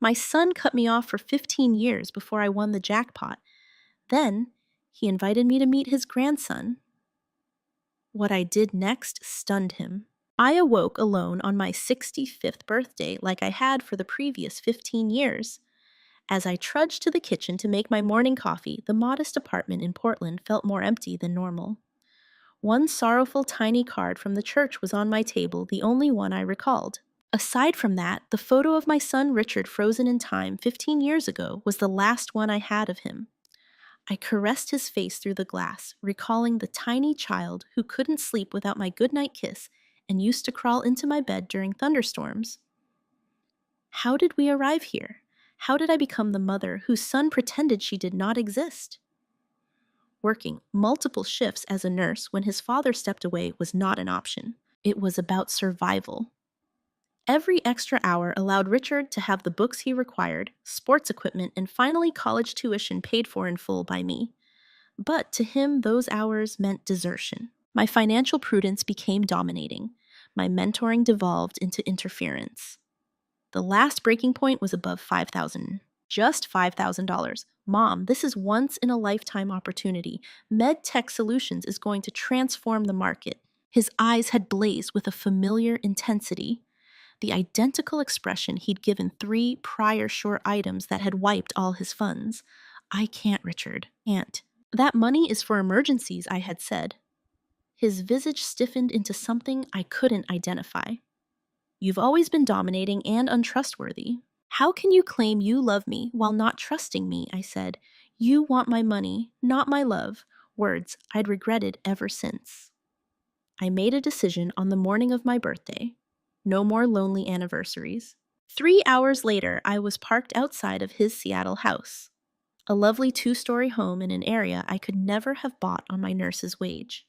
My son cut me off for 15 years before I won the jackpot. Then, he invited me to meet his grandson. What I did next stunned him. I awoke alone on my 65th birthday like I had for the previous 15 years. As I trudged to the kitchen to make my morning coffee, the modest apartment in Portland felt more empty than normal. One sorrowful tiny card from the church was on my table, the only one I recalled. Aside from that, the photo of my son Richard frozen in time 15 years ago was the last one I had of him. I caressed his face through the glass, recalling the tiny child who couldn't sleep without my goodnight kiss and used to crawl into my bed during thunderstorms. How did we arrive here? How did I become the mother whose son pretended she did not exist? Working multiple shifts as a nurse when his father stepped away was not an option. It was about survival. Every extra hour allowed Richard to have the books he required, sports equipment, and finally college tuition paid for in full by me. But to him, those hours meant desertion. My financial prudence became dominating. My mentoring devolved into interference. The last breaking point was above $5,000. Just $5,000. Mom, this is once-in-a-lifetime opportunity. MedTech Solutions is going to transform the market. His eyes had blazed with a familiar intensity. The identical expression he'd given 3 prior short items that had wiped all his funds. I can't, Richard. Can't. That money is for emergencies, I had said. His visage stiffened into something I couldn't identify. You've always been dominating and untrustworthy. How can you claim you love me while not trusting me, I said. You want my money, not my love. Words I'd regretted ever since. I made a decision on the morning of my birthday. No more lonely anniversaries. 3 hours later, I was parked outside of his Seattle house. A lovely 2-story home in an area I could never have bought on my nurse's wage.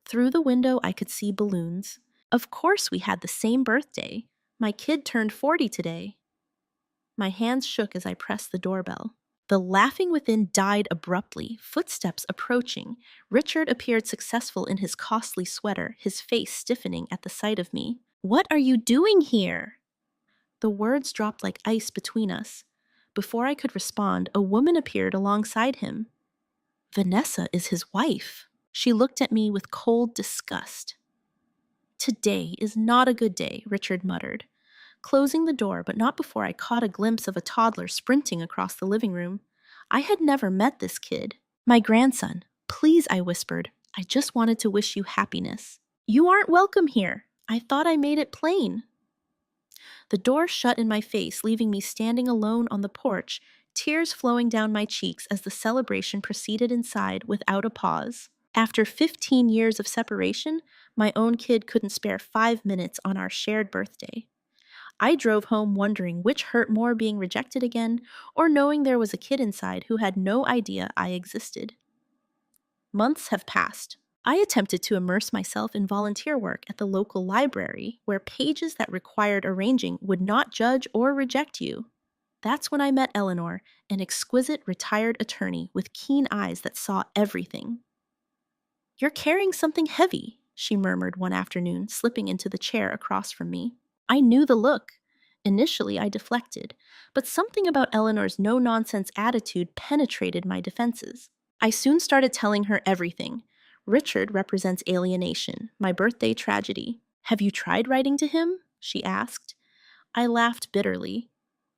Through the window, I could see balloons. Of course we had the same birthday. My kid turned 40 today. My hands shook as I pressed the doorbell. The laughing within died abruptly, footsteps approaching. Richard appeared successful in his costly sweater, his face stiffening at the sight of me. What are you doing here? The words dropped like ice between us. Before I could respond, a woman appeared alongside him. Vanessa is his wife. She looked at me with cold disgust. Today is not a good day, Richard muttered, closing the door, but not before I caught a glimpse of a toddler sprinting across the living room. I had never met this kid. My grandson. Please, I whispered. I just wanted to wish you happiness. You aren't welcome here. I thought I made it plain. The door shut in my face, leaving me standing alone on the porch, tears flowing down my cheeks as the celebration proceeded inside without a pause. After 15 years of separation, my own kid couldn't spare 5 minutes on our shared birthday. I drove home wondering which hurt more, being rejected again or knowing there was a kid inside who had no idea I existed. Months have passed. I attempted to immerse myself in volunteer work at the local library, where pages that required arranging would not judge or reject you. That's when I met Eleanor, an exquisite retired attorney with keen eyes that saw everything. You're carrying something heavy, she murmured one afternoon, slipping into the chair across from me. I knew the look. Initially, I deflected, but something about Eleanor's no-nonsense attitude penetrated my defenses. I soon started telling her everything. Richard represents alienation, my birthday tragedy. Have you tried writing to him? She asked. I laughed bitterly.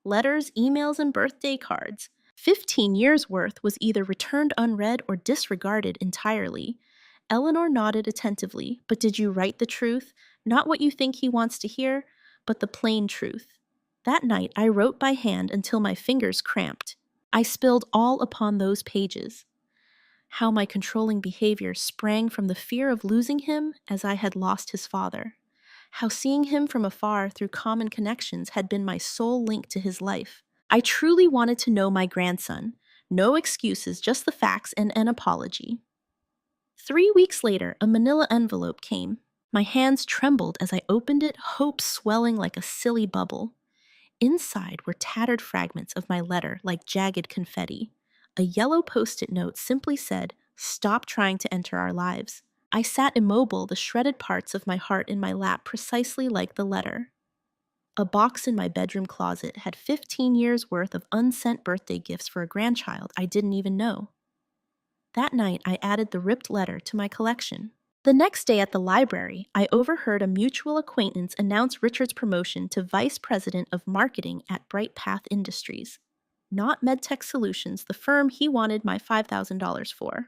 Letters, emails, and birthday cards. 15 years' worth was either returned unread or disregarded entirely. Eleanor nodded attentively. But did you write the truth? Not what you think he wants to hear, but the plain truth. That night, I wrote by hand until my fingers cramped. I spilled all upon those pages. How my controlling behavior sprang from the fear of losing him as I had lost his father. How seeing him from afar through common connections had been my sole link to his life. I truly wanted to know my grandson. No excuses, just the facts and an apology. 3 weeks later, a manila envelope came. My hands trembled as I opened it, hope swelling like a silly bubble. Inside were tattered fragments of my letter like jagged confetti. A yellow post-it note simply said, "Stop trying to enter our lives." I sat immobile, the shredded parts of my heart in my lap precisely like the letter. A box in my bedroom closet had 15 years' worth of unsent birthday gifts for a grandchild I didn't even know. That night, I added the ripped letter to my collection. The next day at the library, I overheard a mutual acquaintance announce Richard's promotion to Vice President of Marketing at Bright Path Industries, not MedTech Solutions, the firm he wanted my $5,000 for.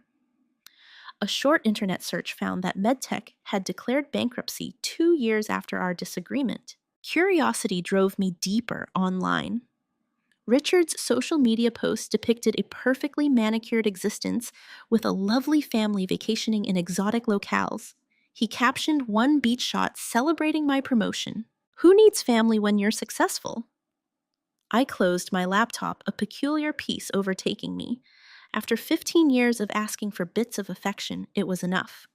A short internet search found that MedTech had declared bankruptcy 2 years after our disagreement. Curiosity drove me deeper online. Richard's social media posts depicted a perfectly manicured existence with a lovely family vacationing in exotic locales. He captioned one beach shot celebrating my promotion. Who needs family when you're successful? I closed my laptop, a peculiar peace overtaking me. After 15 years of asking for bits of affection, it was enough.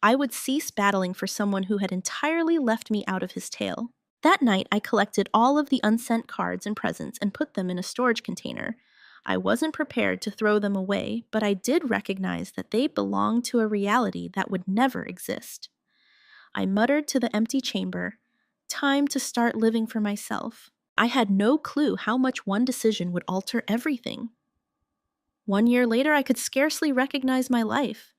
I would cease battling for someone who had entirely left me out of his tale. That night, I collected all of the unsent cards and presents and put them in a storage container. I wasn't prepared to throw them away, but I did recognize that they belonged to a reality that would never exist. I muttered to the empty chamber, "Time to start living for myself." I had no clue how much one decision would alter everything. 1 year later, I could scarcely recognize my life.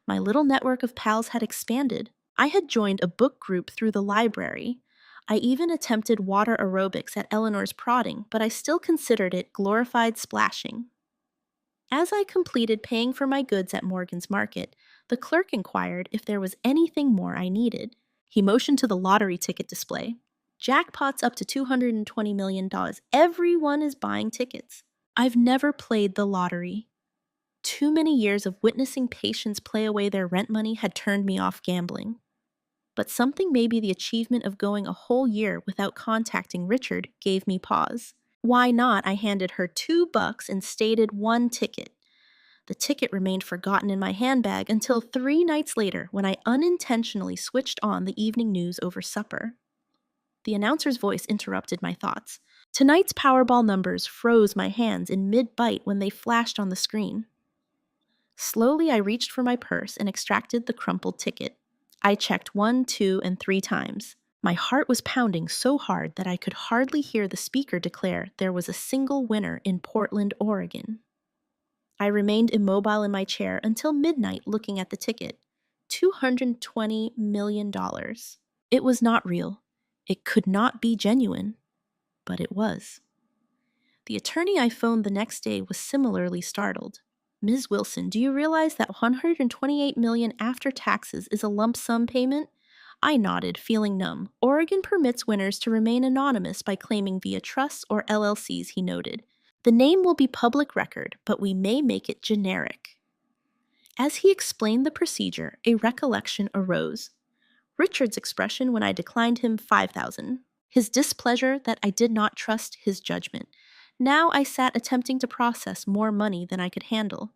My little network of pals had expanded. I had joined a book group through the library. I even attempted water aerobics at Eleanor's prodding, but I still considered it glorified splashing. As I completed paying for my goods at Morgan's Market, the clerk inquired if there was anything more I needed. He motioned to the lottery ticket display. "Jackpots up to $220 million. Everyone is buying tickets." I've never played the lottery. Too many years of witnessing patients play away their rent money had turned me off gambling. But something, maybe the achievement of going a whole year without contacting Richard, gave me pause. Why not? I handed her $2 and stated one ticket. The ticket remained forgotten in my handbag until 3 nights later when I unintentionally switched on the evening news over supper. The announcer's voice interrupted my thoughts. Tonight's Powerball numbers froze my hands in mid-bite when they flashed on the screen. Slowly, I reached for my purse and extracted the crumpled ticket. I checked 1, 2, and 3 times. My heart was pounding so hard that I could hardly hear the speaker declare there was a single winner in Portland, Oregon. I remained immobile in my chair until midnight looking at the ticket. $220 million. It was not real. It could not be genuine. But it was. The attorney I phoned the next day was similarly startled. "Ms. Wilson, do you realize that $128 million after taxes is a lump sum payment?" I nodded, feeling numb. "Oregon permits winners to remain anonymous by claiming via trusts or LLCs," he noted. "The name will be public record, but we may make it generic." As he explained the procedure, a recollection arose. Richard's expression when I declined him $5,000. His displeasure that I did not trust his judgment. Now I sat attempting to process more money than I could handle.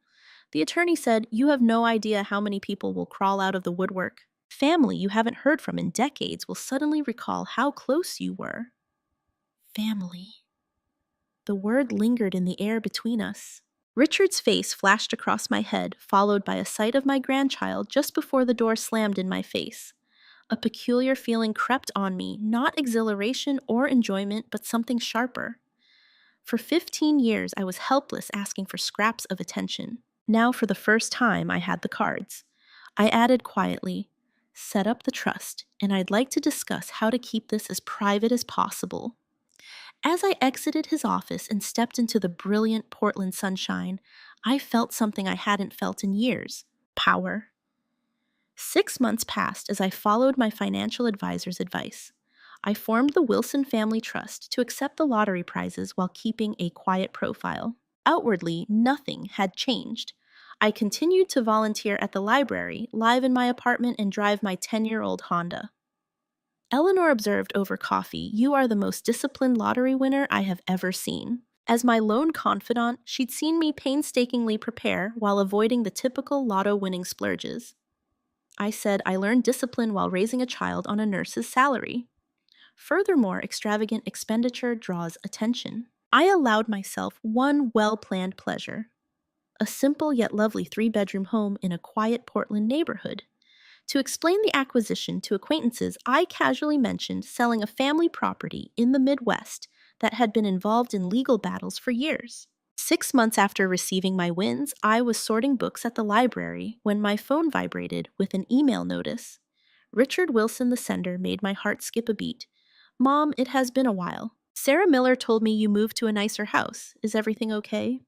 The attorney said, "You have no idea how many people will crawl out of the woodwork. Family you haven't heard from in decades will suddenly recall how close you were." Family. The word lingered in the air between us. Richard's face flashed across my head, followed by a sight of my grandchild just before the door slammed in my face. A peculiar feeling crept on me, not exhilaration or enjoyment, but something sharper. For 15 years, I was helpless asking for scraps of attention. Now, for the first time, I had the cards. I added quietly, "Set up the trust, and I'd like to discuss how to keep this as private as possible." As I exited his office and stepped into the brilliant Portland sunshine, I felt something I hadn't felt in years: power. 6 months passed as I followed my financial advisor's advice. I formed the Wilson Family Trust to accept the lottery prizes while keeping a quiet profile. Outwardly, nothing had changed. I continued to volunteer at the library, live in my apartment, and drive my 10-year-old Honda. Eleanor observed over coffee, "You are the most disciplined lottery winner I have ever seen." As my lone confidant, she'd seen me painstakingly prepare while avoiding the typical lotto-winning splurges. I said I learned discipline while raising a child on a nurse's salary. Furthermore, extravagant expenditure draws attention. I allowed myself one well-planned pleasure: a simple yet lovely 3-bedroom home in a quiet Portland neighborhood. To explain the acquisition to acquaintances, I casually mentioned selling a family property in the Midwest that had been involved in legal battles for years. 6 months after receiving my wins, I was sorting books at the library when my phone vibrated with an email notice. Richard Wilson, the sender, made my heart skip a beat. Mom, it has been a while. Sarah Miller told me you moved to a nicer house. Is everything okay?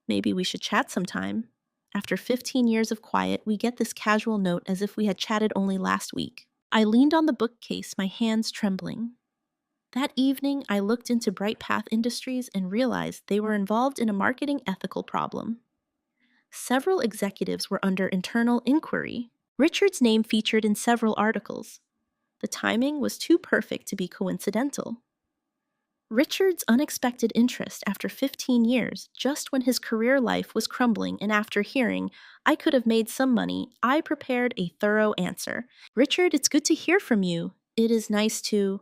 Maybe we should chat sometime. After 15 years of quiet, we get this casual note as if we had chatted only last week. I leaned on the bookcase, my hands trembling. That evening, I looked into Bright Path Industries and realized they were involved in a marketing ethical problem. Several executives were under internal inquiry. Richard's name featured in several articles. The timing was too perfect to be coincidental. Richard's unexpected interest after 15 years, just when his career life was crumbling, and after hearing, I could have made some money, I prepared a thorough answer. Richard, it's good to hear from you. It is nice to...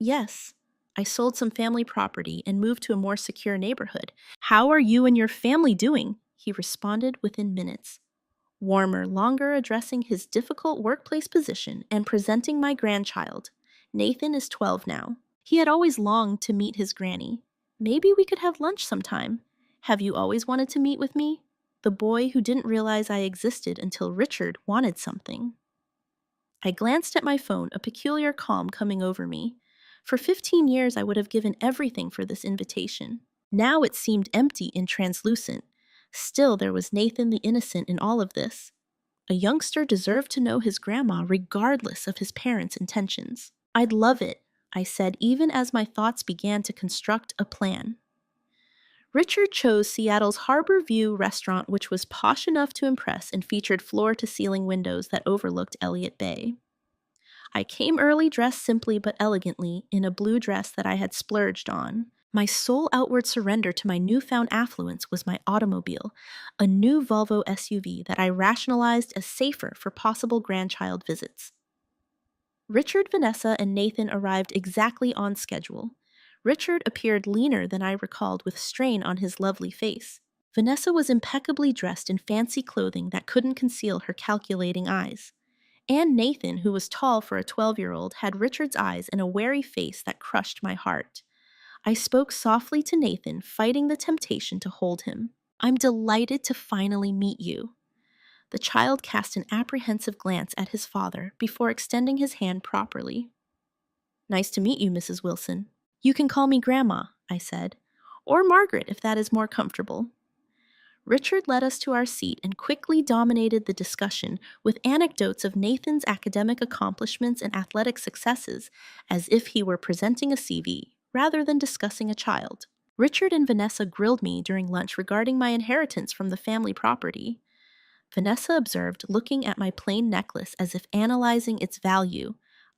Yes, I sold some family property and moved to a more secure neighborhood. How are you and your family doing? He responded within minutes. Warmer, longer, addressing his difficult workplace position and presenting my grandchild. Nathan is 12 now. He had always longed to meet his granny. Maybe we could have lunch sometime. Have you always wanted to meet with me? The boy who didn't realize I existed until Richard wanted something. I glanced at my phone, a peculiar calm coming over me. For 15 years, I would have given everything for this invitation. Now it seemed empty and translucent. Still, there was Nathan the innocent in all of this. A youngster deserved to know his grandma regardless of his parents' intentions. I'd love it, I said, even as my thoughts began to construct a plan. Richard chose Seattle's Harbor View restaurant, which was posh enough to impress and featured floor-to-ceiling windows that overlooked Elliott Bay. I came early, dressed simply but elegantly, in a blue dress that I had splurged on. My sole outward surrender to my newfound affluence was my automobile, a new Volvo SUV that I rationalized as safer for possible grandchild visits. Richard, Vanessa, and Nathan arrived exactly on schedule. Richard appeared leaner than I recalled, with strain on his lovely face. Vanessa was impeccably dressed in fancy clothing that couldn't conceal her calculating eyes. And Nathan, who was tall for a 12-year-old, had Richard's eyes and a wary face that crushed my heart. I spoke softly to Nathan, fighting the temptation to hold him. I'm delighted to finally meet you. The child cast an apprehensive glance at his father before extending his hand properly. Nice to meet you, Mrs. Wilson. You can call me Grandma, I said, or Margaret if that is more comfortable. Richard led us to our seat and quickly dominated the discussion with anecdotes of Nathan's academic accomplishments and athletic successes, as if he were presenting a CV, rather than discussing a child. Richard and Vanessa grilled me during lunch regarding my inheritance from the family property. Vanessa observed, looking at my plain necklace as if analyzing its value.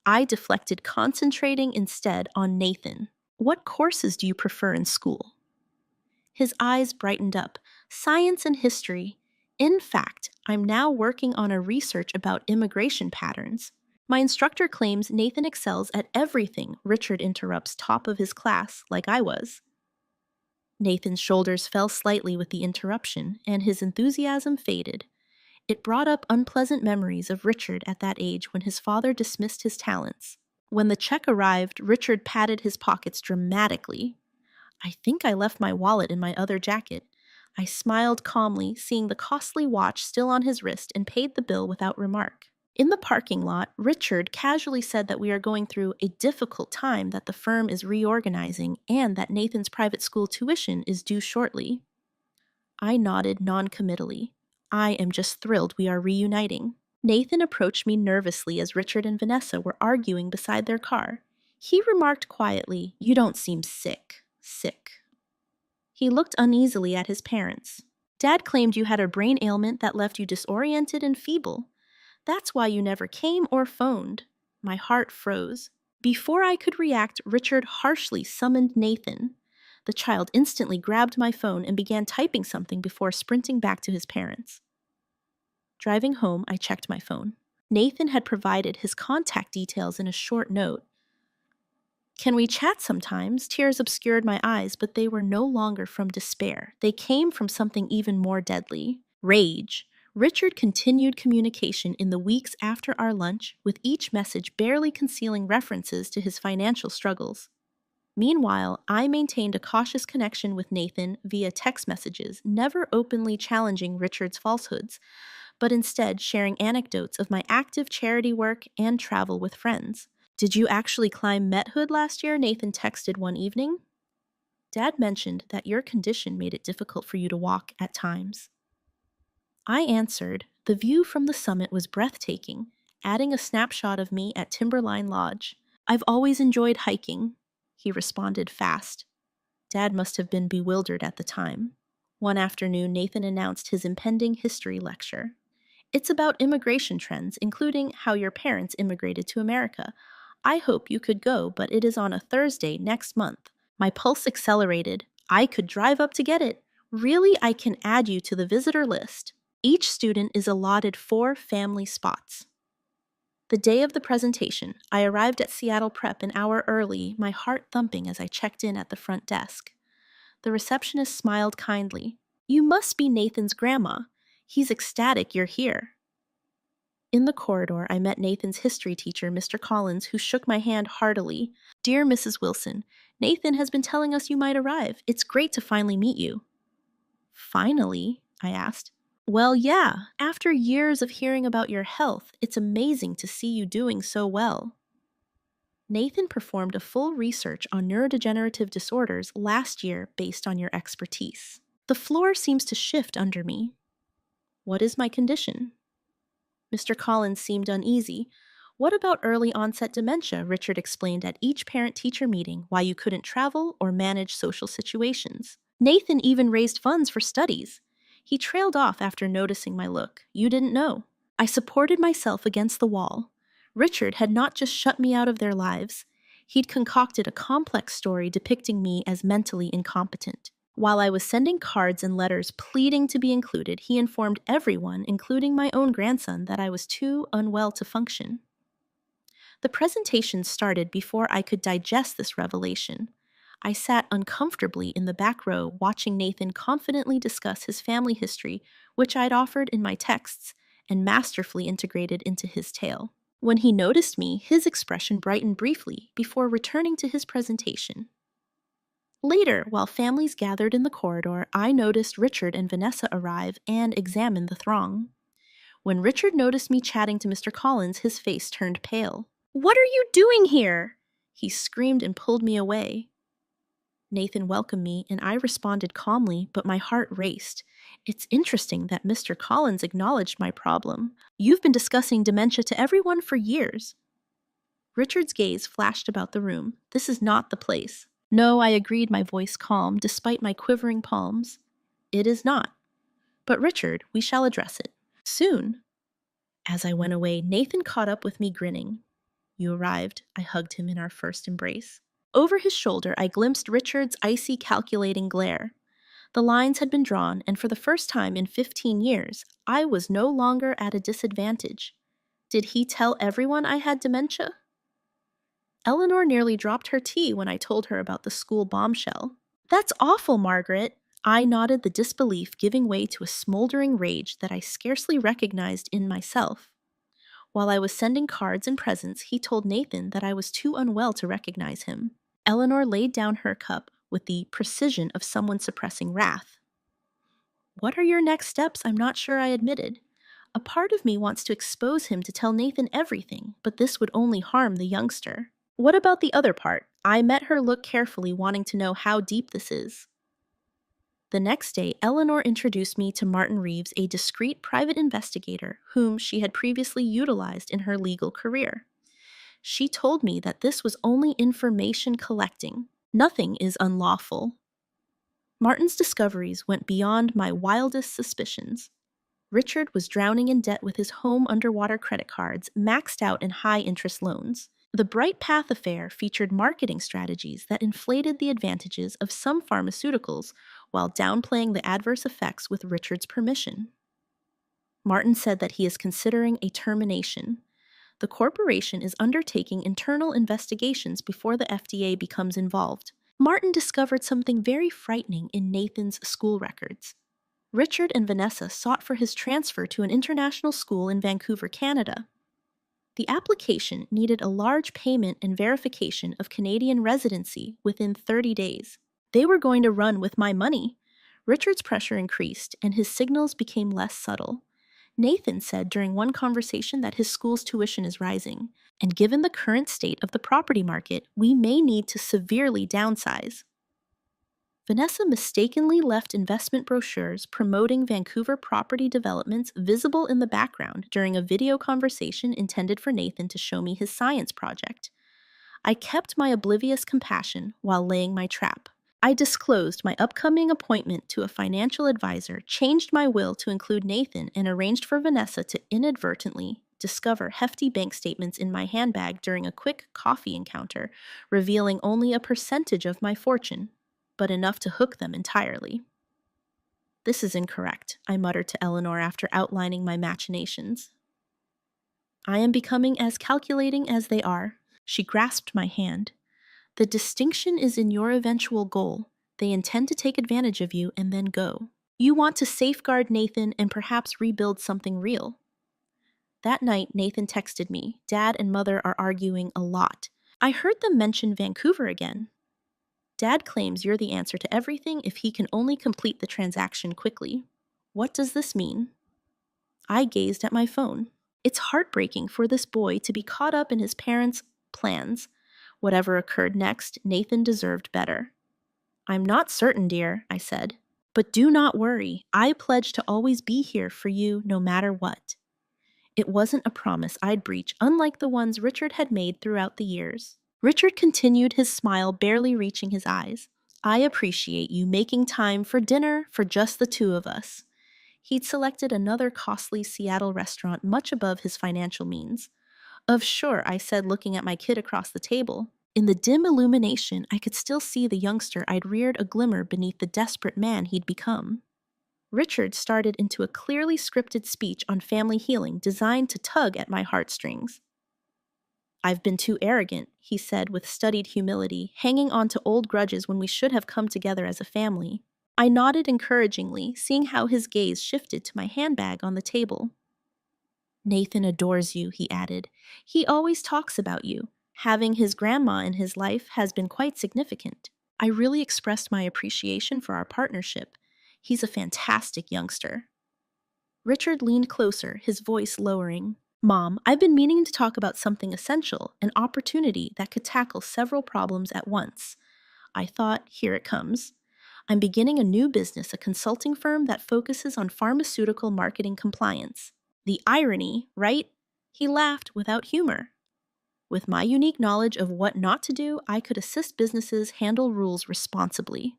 I deflected, concentrating instead on Nathan. What courses do you prefer in school? His eyes brightened up. Science and history. In fact, I'm now working on a research about immigration patterns. My instructor claims Nathan excels at everything. Richard interrupts, top of his class, like I was. Nathan's shoulders fell slightly with the interruption, and his enthusiasm faded. It brought up unpleasant memories of Richard at that age when his father dismissed his talents. When the check arrived, Richard patted his pockets dramatically. I think I left my wallet in my other jacket. I smiled calmly, seeing the costly watch still on his wrist, and paid the bill without remark. In the parking lot, Richard casually said that we are going through a difficult time, that the firm is reorganizing, and that Nathan's private school tuition is due shortly. I nodded non-committally. I am just thrilled we are reuniting. Nathan approached me nervously as Richard and Vanessa were arguing beside their car. He remarked quietly, "You don't seem sick." He looked uneasily at his parents. Dad claimed you had a brain ailment that left you disoriented and feeble. That's why you never came or phoned. My heart froze. Before I could react, Richard harshly summoned Nathan. The child instantly grabbed my phone and began typing something before sprinting back to his parents. Driving home, I checked my phone. Nathan had provided his contact details in a short note. Can we chat sometimes? Tears obscured my eyes, but they were no longer from despair. They came from something even more deadly. Rage. Richard continued communication in the weeks after our lunch, with each message barely concealing references to his financial struggles. Meanwhile, I maintained a cautious connection with Nathan via text messages, never openly challenging Richard's falsehoods, but instead sharing anecdotes of my active charity work and travel with friends. "Did you actually climb Methood last year?" Nathan texted one evening. "Dad mentioned that your condition made it difficult for you to walk at times." I answered, "The view from the summit was breathtaking," adding a snapshot of me at Timberline Lodge. "I've always enjoyed hiking," he responded fast. Dad must have been bewildered at the time. One afternoon, Nathan announced his impending history lecture. "It's about immigration trends, including how your parents immigrated to America. I hope you could go, but it is on a Thursday next month." My pulse accelerated. I could drive up to get it. "Really, I can add you to the visitor list." Each student is allotted 4 family spots. The day of the presentation, I arrived at Seattle Prep an hour early, my heart thumping as I checked in at the front desk. The receptionist smiled kindly. "You must be Nathan's grandma. He's ecstatic you're here." In the corridor, I met Nathan's history teacher, Mr. Collins, who shook my hand heartily. "Dear Mrs. Wilson, Nathan has been telling us you might arrive. It's great to finally meet you." "Finally?" I asked. "Well, yeah. After years of hearing about your health, it's amazing to see you doing so well." Nathan performed a full research on neurodegenerative disorders last year based on your expertise. The floor seems to shift under me. "What is my condition?" Mr. Collins seemed uneasy. "What about early onset dementia?" Richard explained at each parent-teacher meeting why you couldn't travel or manage social situations. Nathan even raised funds for studies. He trailed off after noticing my look. "You didn't know." I supported myself against the wall. Richard had not just shut me out of their lives. He'd concocted a complex story depicting me as mentally incompetent. While I was sending cards and letters pleading to be included, he informed everyone, including my own grandson, that I was too unwell to function. The presentation started before I could digest this revelation. I sat uncomfortably in the back row, watching Nathan confidently discuss his family history, which I'd offered in my texts and masterfully integrated into his tale. When he noticed me, his expression brightened briefly before returning to his presentation. Later, while families gathered in the corridor, I noticed Richard and Vanessa arrive and examine the throng. When Richard noticed me chatting to Mr. Collins, his face turned pale. "What are you doing here?" he screamed and pulled me away. Nathan welcomed me, and I responded calmly, but my heart raced. "It's interesting that Mr. Collins acknowledged my problem. You've been discussing dementia to everyone for years." Richard's gaze flashed about the room. "This is not the place." "No," I agreed, my voice calm, despite my quivering palms. "It is not. But Richard, we shall address it. Soon." As I went away, Nathan caught up with me grinning. "You arrived." I hugged him in our first embrace. Over his shoulder, I glimpsed Richard's icy, calculating glare. The lines had been drawn, and for the first time in 15 years, I was no longer at a disadvantage. Did he tell everyone I had dementia? Eleanor nearly dropped her tea when I told her about the school bombshell. "That's awful, Margaret." I nodded, the disbelief giving way to a smoldering rage that I scarcely recognized in myself. While I was sending cards and presents, he told Nathan that I was too unwell to recognize him. Eleanor laid down her cup with the precision of someone suppressing wrath. "What are your next steps?" I'm not sure I admitted. A part of me wants to expose him to tell Nathan everything, but this would only harm the youngster. "What about the other part?" I met her look carefully, wanting to know how deep this is. The next day, Eleanor introduced me to Martin Reeves, a discreet private investigator whom she had previously utilized in her legal career. She told me that this was only information collecting. Nothing is unlawful. Martin's discoveries went beyond my wildest suspicions. Richard was drowning in debt with his home underwater credit cards, maxed out in high-interest loans. The Bright Path affair featured marketing strategies that inflated the advantages of some pharmaceuticals while downplaying the adverse effects with Richard's permission. Martin said that he is considering a termination. The corporation is undertaking internal investigations before the FDA becomes involved. Martin discovered something very frightening in Nathan's school records. Richard and Vanessa sought for his transfer to an international school in Vancouver, Canada. The application needed a large payment and verification of Canadian residency within 30 days. They were going to run with my money. Richard's pressure increased, and his signals became less subtle. Nathan said during one conversation that his school's tuition is rising, and given the current state of the property market, we may need to severely downsize. Vanessa mistakenly left investment brochures promoting Vancouver property developments visible in the background during a video conversation intended for Nathan to show me his science project. I kept my oblivious compassion while laying my trap. I disclosed my upcoming appointment to a financial advisor, changed my will to include Nathan, and arranged for Vanessa to inadvertently discover hefty bank statements in my handbag during a quick coffee encounter, revealing only a percentage of my fortune, but enough to hook them entirely. "This is incorrect," I muttered to Eleanor after outlining my machinations. "I am becoming as calculating as they are." She grasped my hand. "The distinction is in your eventual goal. They intend to take advantage of you and then go. You want to safeguard Nathan and perhaps rebuild something real." That night, Nathan texted me. "Dad and Mother are arguing a lot. I heard them mention Vancouver again. Dad claims you're the answer to everything if he can only complete the transaction quickly. What does this mean?" I gazed at my phone. It's heartbreaking for this boy to be caught up in his parents' plans. Whatever occurred next, Nathan deserved better. "I'm not certain, dear," I said. "But do not worry. I pledge to always be here for you no matter what." It wasn't a promise I'd breach, unlike the ones Richard had made throughout the years. Richard continued, his smile barely reaching his eyes. "I appreciate you making time for dinner for just the two of us." He'd selected another costly Seattle restaurant much above his financial means. Sure," I said, looking at my kid across the table. In the dim illumination, I could still see the youngster I'd reared a glimmer beneath the desperate man he'd become. Richard started into a clearly scripted speech on family healing designed to tug at my heartstrings. "I've been too arrogant," he said with studied humility, "hanging on to old grudges when we should have come together as a family." I nodded encouragingly, seeing how his gaze shifted to my handbag on the table. "Nathan adores you," he added. "He always talks about you. Having his grandma in his life has been quite significant." I really expressed my appreciation for our partnership. He's a fantastic youngster. Richard leaned closer, his voice lowering. "Mom, I've been meaning to talk about something essential, an opportunity that could tackle several problems at once." I thought, here it comes. "I'm beginning a new business, a consulting firm that focuses on pharmaceutical marketing compliance." The irony, right? He laughed without humor. With my unique knowledge of what not to do, I could assist businesses handle rules responsibly.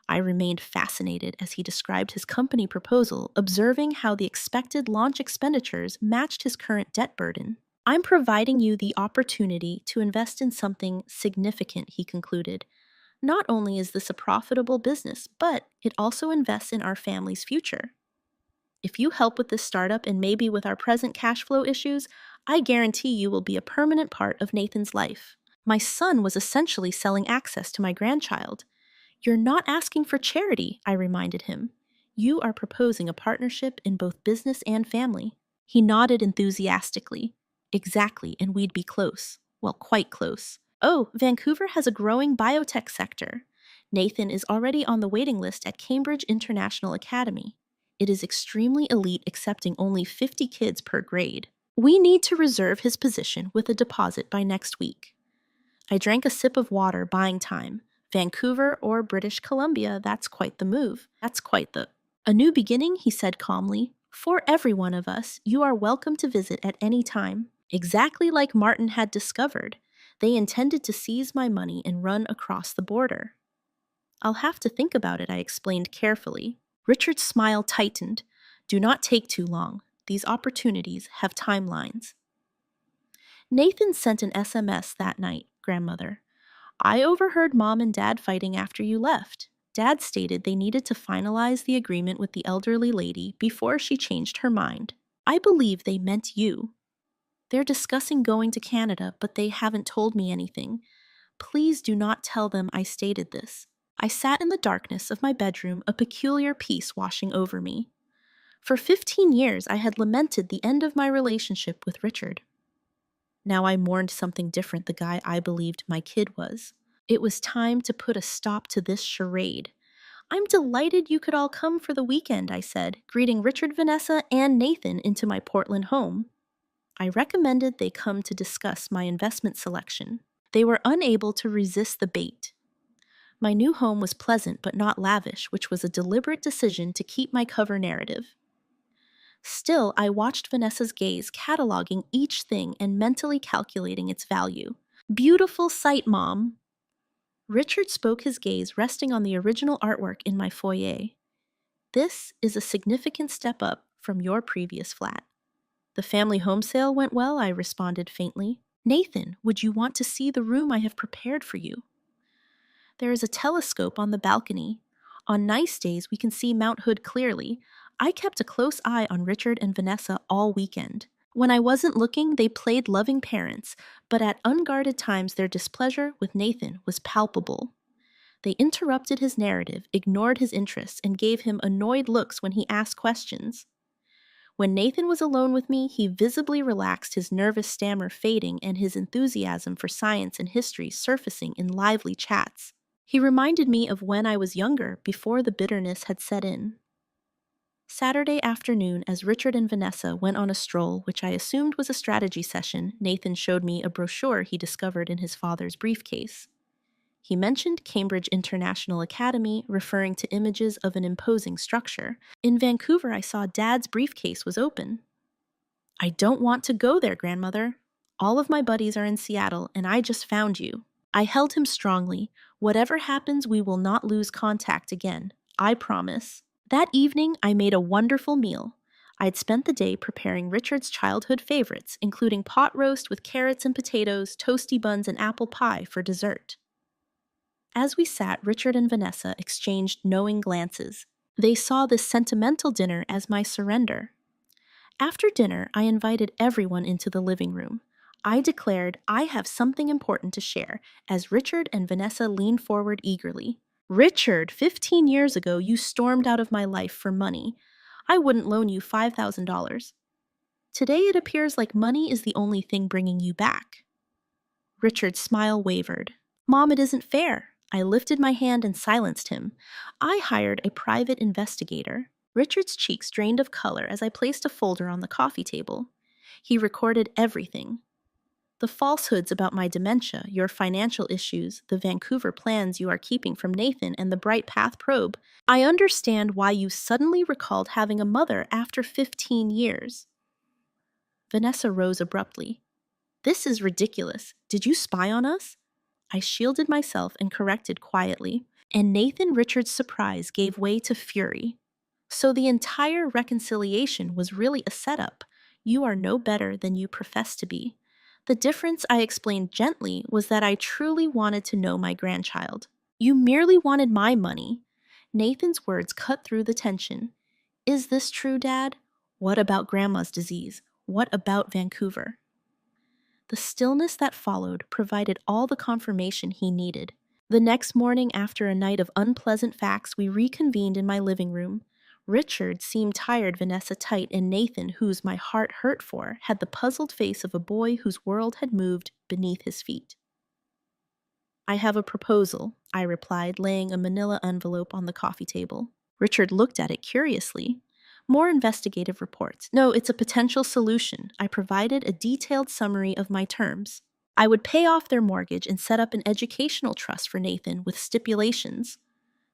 I remained fascinated as he described his company proposal, observing how the expected launch expenditures matched his current debt burden. "I'm providing you the opportunity to invest in something significant," he concluded. "Not only is this a profitable business, but it also invests in our family's future. If you help with this startup and maybe with our present cash flow issues, I guarantee you will be a permanent part of Nathan's life." My son was essentially selling access to my grandchild. "You're not asking for charity," I reminded him. "You are proposing a partnership in both business and family." He nodded enthusiastically. "Exactly, and we'd be close. Well, quite close. Oh, Vancouver has a growing biotech sector. Nathan is already on the waiting list at Cambridge International Academy. It is extremely elite, accepting only 50 kids per grade. We need to reserve his position with a deposit by next week." I drank a sip of water, buying time. Vancouver or British Columbia, that's quite the move. A new beginning, he said calmly. "For every one of us, you are welcome to visit at any time." Exactly like Martin had discovered, they intended to seize my money and run across the border. "I'll have to think about it," I explained carefully. Richard's smile tightened. "Do not take too long. These opportunities have timelines." Nathan sent an SMS that night, "Grandmother, I overheard Mom and Dad fighting after you left. Dad stated they needed to finalize the agreement with the elderly lady before she changed her mind. I believe they meant you. They're discussing going to Canada, but they haven't told me anything. Please do not tell them I stated this. I sat in the darkness of my bedroom, a peculiar peace washing over me. For 15 years, I had lamented the end of my relationship with Richard. Now I mourned something different, the guy I believed my kid was. It was time to put a stop to this charade. "I'm delighted you could all come for the weekend," I said, greeting Richard, Vanessa, and Nathan into my Portland home. I recommended they come to discuss my investment selection. They were unable to resist the bait. My new home was pleasant but not lavish, which was a deliberate decision to keep my cover narrative. Still, I watched Vanessa's gaze, cataloging each thing and mentally calculating its value. "Beautiful sight, Mom." Richard spoke, his gaze resting on the original artwork in my foyer. "This is a significant step up from your previous flat." "The family home sale went well," I responded faintly. "Nathan, would you want to see the room I have prepared for you?" "There is a telescope on the balcony. On nice days, we can see Mount Hood clearly." I kept a close eye on Richard and Vanessa all weekend. When I wasn't looking, they played loving parents, but at unguarded times their displeasure with Nathan was palpable. They interrupted his narrative, ignored his interests, and gave him annoyed looks when he asked questions. When Nathan was alone with me, he visibly relaxed, his nervous stammer fading and his enthusiasm for science and history surfacing in lively chats. He reminded me of when I was younger, before the bitterness had set in. Saturday afternoon, as Richard and Vanessa went on a stroll, which I assumed was a strategy session, Nathan showed me a brochure he discovered in his father's briefcase. He mentioned Cambridge International Academy, referring to images of an imposing structure. "In Vancouver, I saw Dad's briefcase was open." "I don't want to go there, Grandmother. All of my buddies are in Seattle, and I just found you." I held him strongly. "Whatever happens, we will not lose contact again. I promise." That evening, I made a wonderful meal. I'd spent the day preparing Richard's childhood favorites, including pot roast with carrots and potatoes, toasty buns, and apple pie for dessert. As we sat, Richard and Vanessa exchanged knowing glances. They saw this sentimental dinner as my surrender. After dinner, I invited everyone into the living room. I declared, "I have something important to share," as Richard and Vanessa leaned forward eagerly. "Richard, 15 years ago, you stormed out of my life for money. I wouldn't loan you $5,000. Today it appears like money is the only thing bringing you back." Richard's smile wavered. "Mom, it isn't fair." I lifted my hand and silenced him. "I hired a private investigator." Richard's cheeks drained of color as I placed a folder on the coffee table. He recorded everything. "The falsehoods about my dementia, your financial issues, the Vancouver plans you are keeping from Nathan, and the Bright Path probe. I understand why you suddenly recalled having a mother after 15 years. Vanessa rose abruptly. "This is ridiculous. Did you spy on us?" I shielded myself and corrected quietly, and Nathan Richards' surprise gave way to fury. "So the entire reconciliation was really a setup. You are no better than you profess to be." The difference, I explained gently, was that I truly wanted to know my grandchild. "You merely wanted my money." Nathan's words cut through the tension. "Is this true, Dad? What about Grandma's disease? What about Vancouver?" The stillness that followed provided all the confirmation he needed. The next morning, after a night of unpleasant facts, we reconvened in my living room. Richard seemed tired, Vanessa tight, and Nathan, whose my heart hurt for, had the puzzled face of a boy whose world had moved beneath his feet. "I have a proposal," I replied, laying a manila envelope on the coffee table. Richard looked at it curiously. "More investigative reports. No, it's a potential solution." I provided a detailed summary of my terms. I would pay off their mortgage and set up an educational trust for Nathan with stipulations.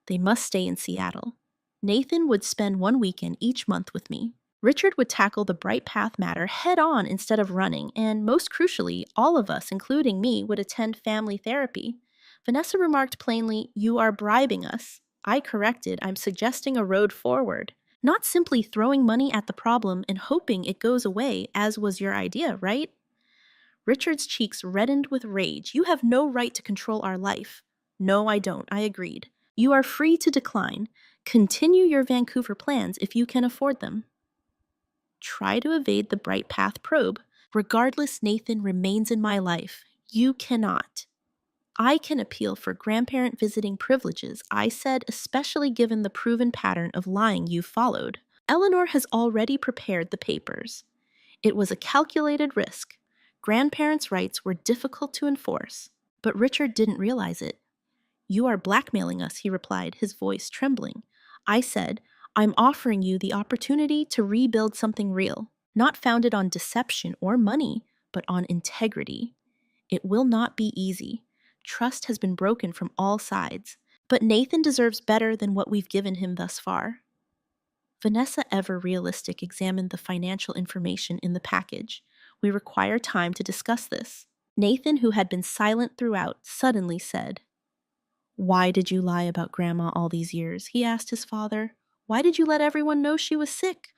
They must stay in Seattle. Nathan would spend one weekend each month with me. Richard would tackle the Bright Path matter head on instead of running, and most crucially, all of us, including me, would attend family therapy. Vanessa remarked plainly, "You are bribing us." I corrected, "I'm suggesting a road forward. Not simply throwing money at the problem and hoping it goes away, as was your idea, right?" Richard's cheeks reddened with rage. "You have no right to control our life." "No, I don't," I agreed. "You are free to decline. Continue your Vancouver plans if you can afford them. Try to evade the Bright Path probe. Regardless, Nathan remains in my life. You cannot." I can appeal for grandparent visiting privileges, I said, especially given the proven pattern of lying you followed. Eleanor has already prepared the papers. It was a calculated risk. Grandparents' rights were difficult to enforce, but Richard didn't realize it. You are blackmailing us, he replied, his voice trembling. I said, I'm offering you the opportunity to rebuild something real, not founded on deception or money, but on integrity. It will not be easy. Trust has been broken from all sides, but Nathan deserves better than what we've given him thus far. Vanessa, ever realistic, examined the financial information in the package. We require time to discuss this. Nathan, who had been silent throughout, suddenly said, Why did you lie about Grandma all these years? He asked his father. Why did you let everyone know she was sick?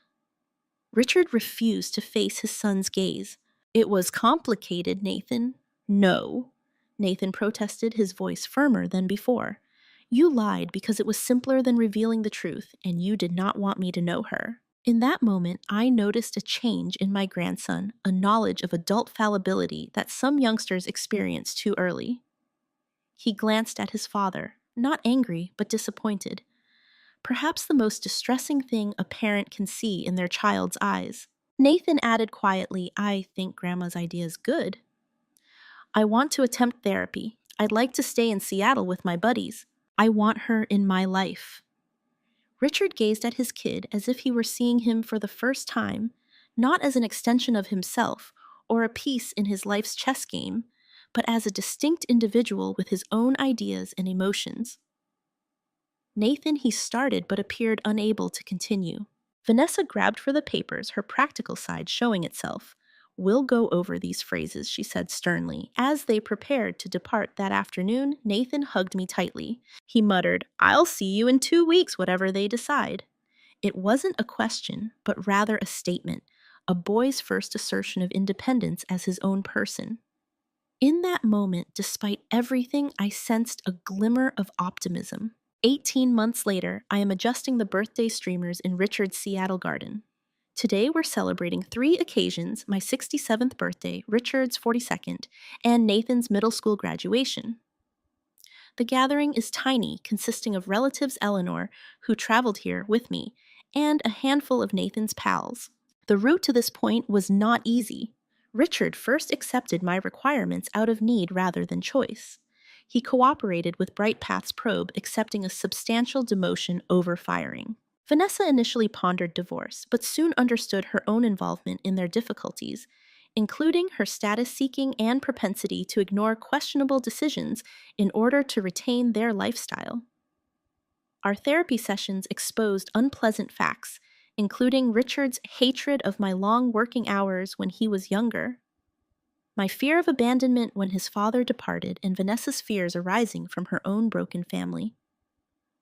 Richard refused to face his son's gaze. It was complicated, Nathan. No. Nathan protested, his voice firmer than before. You lied because it was simpler than revealing the truth, and you did not want me to know her. In that moment, I noticed a change in my grandson, a knowledge of adult fallibility that some youngsters experience too early. He glanced at his father, not angry, but disappointed. Perhaps the most distressing thing a parent can see in their child's eyes. Nathan added quietly, I think Grandma's idea is good. I want to attempt therapy. I'd like to stay in Seattle with my buddies. I want her in my life. Richard gazed at his kid as if he were seeing him for the first time, not as an extension of himself or a piece in his life's chess game, but as a distinct individual with his own ideas and emotions. Nathan, he started but appeared unable to continue. Vanessa grabbed for the papers, her practical side showing itself. We'll go over these phrases, she said sternly. As they prepared to depart that afternoon, Nathan hugged me tightly. He muttered, I'll see you in 2 weeks, whatever they decide. It wasn't a question, but rather a statement, a boy's first assertion of independence as his own person. In that moment, despite everything, I sensed a glimmer of optimism. 18 months later, I am adjusting the birthday streamers in Richard's Seattle garden. Today we're celebrating 3 occasions, my 67th birthday, Richard's 42nd, and Nathan's middle school graduation. The gathering is tiny, consisting of relatives Eleanor, who traveled here with me, and a handful of Nathan's pals. The route to this point was not easy. Richard first accepted my requirements out of need rather than choice. He cooperated with Bright Path's probe, accepting a substantial demotion over firing. Vanessa initially pondered divorce, but soon understood her own involvement in their difficulties, including her status-seeking and propensity to ignore questionable decisions in order to retain their lifestyle. Our therapy sessions exposed unpleasant facts, including Richard's hatred of my long working hours when he was younger, my fear of abandonment when his father departed, and Vanessa's fears arising from her own broken family.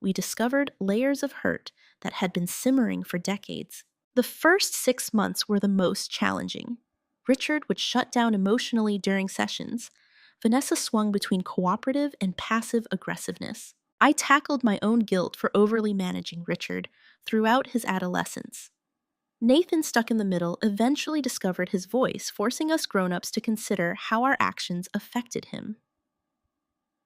We discovered layers of hurt that had been simmering for decades. The first 6 months were the most challenging. Richard would shut down emotionally during sessions. Vanessa swung between cooperative and passive aggressiveness. I tackled my own guilt for overly managing Richard throughout his adolescence. Nathan, stuck in the middle, eventually discovered his voice, forcing us grown-ups to consider how our actions affected him.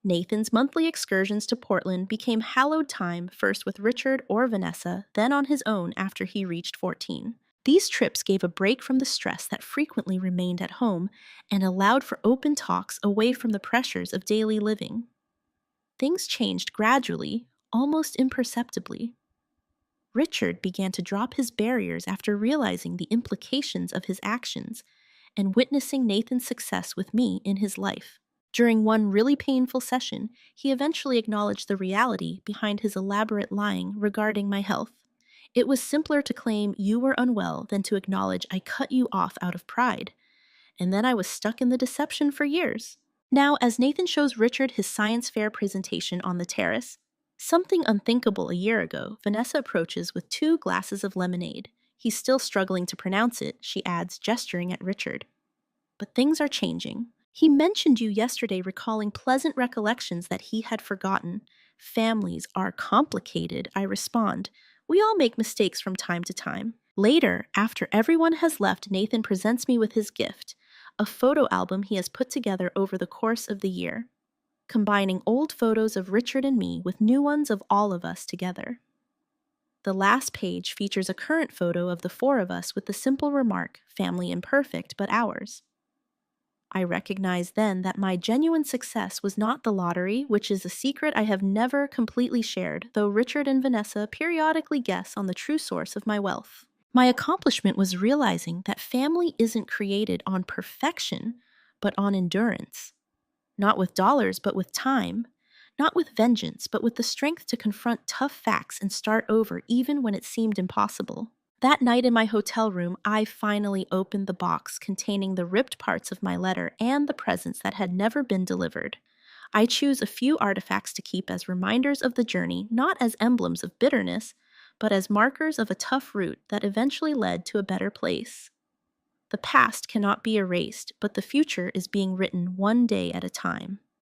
Nathan's monthly excursions to Portland became hallowed time, first with Richard or Vanessa, then on his own after he reached 14. These trips gave a break from the stress that frequently remained at home and allowed for open talks away from the pressures of daily living. Things changed gradually, almost imperceptibly. Richard began to drop his barriers after realizing the implications of his actions and witnessing Nathan's success with me in his life. During one really painful session, he eventually acknowledged the reality behind his elaborate lying regarding my health. It was simpler to claim you were unwell than to acknowledge I cut you off out of pride. And then I was stuck in the deception for years. Now, as Nathan shows Richard his science fair presentation on the terrace, something unthinkable a year ago, Vanessa approaches with 2 glasses of lemonade. He's still struggling to pronounce it, she adds, gesturing at Richard. But things are changing. He mentioned you yesterday, recalling pleasant recollections that he had forgotten. Families are complicated, I respond. We all make mistakes from time to time. Later, after everyone has left, Nathan presents me with his gift, a photo album he has put together over the course of the year. combining old photos of Richard and me with new ones of all of us together. The last page features a current photo of the four of us with the simple remark, "Family imperfect, but ours." I recognized then that my genuine success was not the lottery, which is a secret I have never completely shared, though Richard and Vanessa periodically guess on the true source of my wealth. My accomplishment was realizing that family isn't created on perfection, but on endurance. Not with dollars, but with time. Not with vengeance, but with the strength to confront tough facts and start over even when it seemed impossible. That night in my hotel room, I finally opened the box containing the ripped parts of my letter and the presents that had never been delivered. I choose a few artifacts to keep as reminders of the journey, not as emblems of bitterness, but as markers of a tough route that eventually led to a better place. The past cannot be erased, but the future is being written one day at a time.